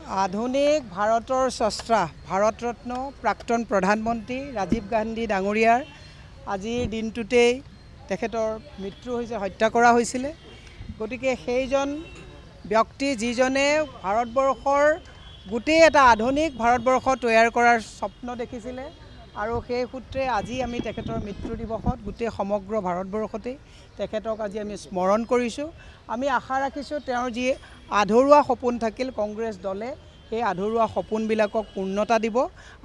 আধুনিক ভাৰতৰ স্ৰষ্টা ভাৰতৰত্ন প্ৰাক্তন প্ৰধানমন্ত্ৰী ৰাজীৱ গান্ধী ডাঙৰীয়াৰ আজিৰ দিনটোতেই তেখেতৰ মৃত্যু হৈছে, হত্যা কৰা হৈছিলে। গতিকে সেইজন ব্যক্তি যিজনে ভাৰতবৰ্ষৰ গোটেই এটা আধুনিক ভাৰতবৰ্ষ তৈয়াৰ কৰাৰ স্বপ্ন দেখিছিলে আৰু সেই সূত্ৰে আজি আমি তেখেতৰ মৃত্যু দিৱসত গোটেই সমগ্ৰ ভাৰতবৰ্ষতেই তেখেতক আজি আমি স্মৰণ কৰিছোঁ। আমি আশা ৰাখিছোঁ তেওঁৰ যি আধৰুৱা সপোন থাকিল কংগ্ৰেছ দলে সেই আধৰুৱা সপোনবিলাকক পূৰ্ণতা দিব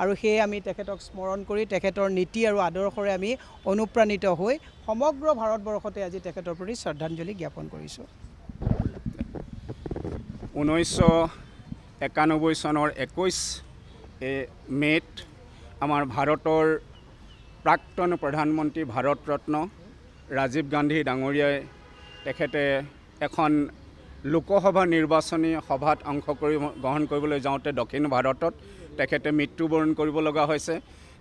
আৰু সেয়ে আমি তেখেতক স্মৰণ কৰি তেখেতৰ নীতি আৰু আদৰ্শৰে আমি অনুপ্ৰাণিত হৈ সমগ্ৰ ভাৰতবৰ্ষতে আজি তেখেতৰ প্ৰতি শ্ৰদ্ধাঞ্জলি জ্ঞাপন কৰিছোঁ। 1991 চনৰ 21 মে'ত আমাৰ ভাৰতৰ প্ৰাক্তন প্ৰধানমন্ত্ৰী ভাৰতৰত্ন ৰাজীৱ গান্ধী ডাঙৰীয়াই তেখেতে এখন লোকসভা নিৰ্বাচনী সভাত গ্ৰহণ কৰিবলৈ যাওঁতে দক্ষিণ ভাৰতত তেখেতে মৃত্যুবৰণ কৰিব লগা হৈছে।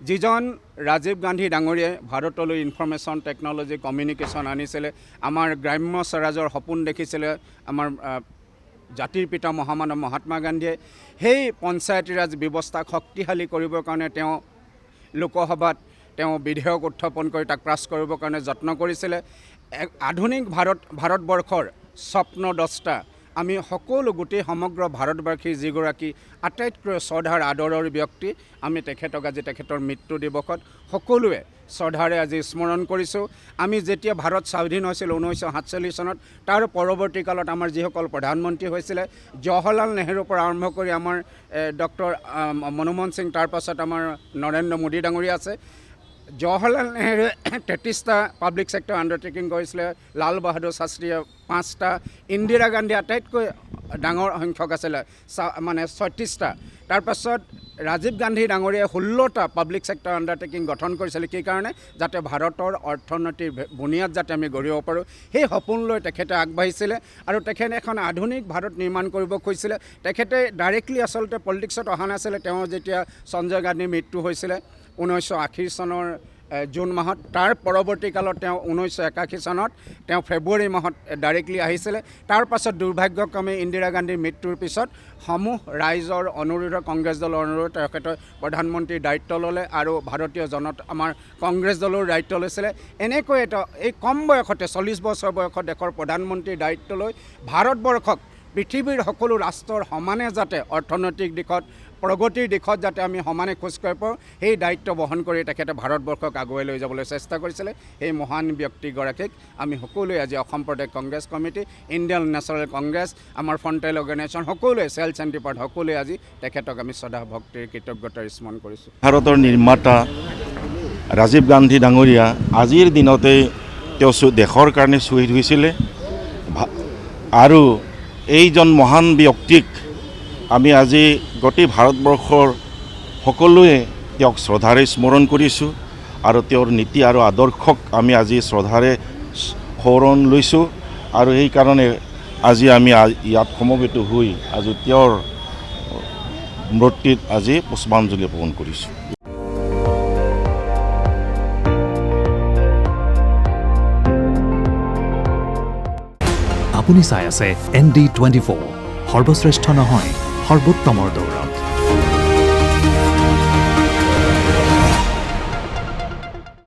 যিজন ৰাজীৱ গান্ধী ডাঙৰীয়াই ভাৰতলৈ ইনফৰমেশ্যন টেকন'লজি কমিউনিকেশ্যন আনিছিলে, আমাৰ গ্ৰাম্য স্বৰাজৰ সপোন দেখিছিলে আমাৰ জাতিৰ পিতা মহামানৱ মহাত্মা গান্ধীয়ে, সেই পঞ্চায়তী ৰাজ ব্যৱস্থাক শক্তিশালী কৰিবৰ কাৰণে তেওঁ লোকসভাত বিধেয়ক উত্থাপন কৰি তাক পাছ কৰিবৰ কাৰণে যত্ন কৰিছিলে। আধুনিক ভাৰতবৰ্ষৰ স্বপ্নদ্ৰষ্টা আমি সকলো গোটেই সমগ্ৰ ভাৰতবাসীৰ যিগৰাকী আটাইতকৈ শ্ৰদ্ধাৰ আদৰৰ ব্যক্তি, আমি তেখেতক আজি তেখেতৰ মৃত্যু দিৱসত সকলোৱে শ্ৰদ্ধাৰে আজি স্মৰণ কৰিছোঁ। আমি যেতিয়া ভাৰত স্বাধীন হৈছিল 1947 চনত, তাৰ পৰৱৰ্তী কালত আমাৰ যিসকল প্ৰধানমন্ত্ৰী হৈছিলে, জৱাহৰলাল নেহৰুৰ পৰা আৰম্ভ কৰি আমাৰ ডক্টৰ মনমোহন সিং, তাৰ পাছত আমাৰ নৰেন্দ্ৰ মোদী ডাঙৰীয়া আছে। জৱাহৰলাল নেহৰুৱে 33টা পাব্লিক ছেক্টৰ আণ্ডাৰটেকিং কৰিছিলে, লাল বাহাদুৰ শাস্ত্ৰীয়ে 5টা, ইন্দিৰা গান্ধী আটাইতকৈ ডাঙৰ সংখ্যক আছিলে মানে 36টা। তাৰপাছত ৰাজীৱ গান্ধী ডাঙৰীয়াই 16টা পাব্লিক ছেক্টৰ আণ্ডাৰটেকিং গঠন কৰিছিলে। কি কাৰণে? যাতে ভাৰতৰ অৰ্থনীতিৰ বুনিয়াদ যাতে আমি গঢ়িব পাৰোঁ, সেই সপোন লৈ তেখেতে আগবাঢ়িছিলে আৰু তেখেতে এখন আধুনিক ভাৰত নিৰ্মাণ কৰিব খুজিছিলে। তেখেতে ডাইৰেক্টলি আচলতে পলিটিক্সত অহা নাছিলে। তেওঁ যেতিয়া সঞ্জয় গান্ধীৰ মৃত্যু হৈছিলে 1980 চনৰ জুন মাহত, তাৰ পৰৱৰ্তী কালত তেওঁ 1981 চনত তেওঁ ফেব্ৰুৱাৰী মাহত ডাইৰেক্টলি আহিছিলে। তাৰ পাছত দুৰ্ভাগ্যক্ৰমে ইন্দিৰা গান্ধীৰ মৃত্যুৰ পিছত সমূহ ৰাইজৰ অনুৰোধ, কংগ্ৰেছ দলৰ অনুৰোধ তেখেতে প্ৰধানমন্ত্ৰীৰ দায়িত্ব ল'লে আৰু ভাৰতীয় আমাৰ কংগ্ৰেছ দলৰ দায়িত্ব লৈছিলে। এনেকৈ এটা এই কম বয়সতে 40 বছৰ বয়সত দেশৰ প্ৰধানমন্ত্ৰীৰ দায়িত্ব লৈ ভাৰতবৰ্ষক পৃথিৱীৰ সকলো ৰাষ্ট্ৰৰ সমানে যাতে অৰ্থনৈতিক দিশত প্ৰগতিৰ দিশত যাতে আমি সমানে খোজকাঢ়ি পাওঁ, সেই দায়িত্ব বহন কৰি তেখেতে ভাৰতবৰ্ষক আগুৱাই লৈ যাবলৈ চেষ্টা কৰিছিলে। সেই মহান ব্যক্তিগৰাকীক আমি সকলোৱে আজি অসম প্ৰদেশ Congress committee, Indian national Congress, আমাৰ ফ্ৰণ্টেল অৰ্গেনাইজেশ্যন সকলোৱে, চেল চেণ্টি পাৰ্ট সকলোৱে আজি তেখেতক আমি শ্ৰদ্ধা ভক্তিৰ কৃতজ্ঞতাৰ স্মৰণ কৰিছোঁ। ভাৰতৰ নিৰ্মাতা ৰাজীৱ গান্ধী ডাঙৰীয়া আজিৰ দিনতে তেওঁ দেশৰ কাৰণে শ্বহীদ হৈছিলে আৰু এইজন মহান ব্যক্তিক আমি আজি গোটেই ভাৰতবৰ্ষৰ সকলোৱে তেওঁক শ্ৰদ্ধাৰে স্মৰণ কৰিছোঁ আৰু তেওঁৰ নীতি আৰু আদৰ্শক আমি আজি শ্ৰদ্ধাৰে সোঁৱৰণ লৈছোঁ আৰু সেইকাৰণে আজি আমি ইয়াত সমবেত হৈ আজি তেওঁৰ মূৰ্তিত আজি পুষ্পাঞ্জলি অৰ্পণ কৰিছোঁ। আপুনি চাই আছে ND24, সৰ্বশ্ৰেষ্ঠ নহয় সৰ্বোত্তমৰ দৌৰ।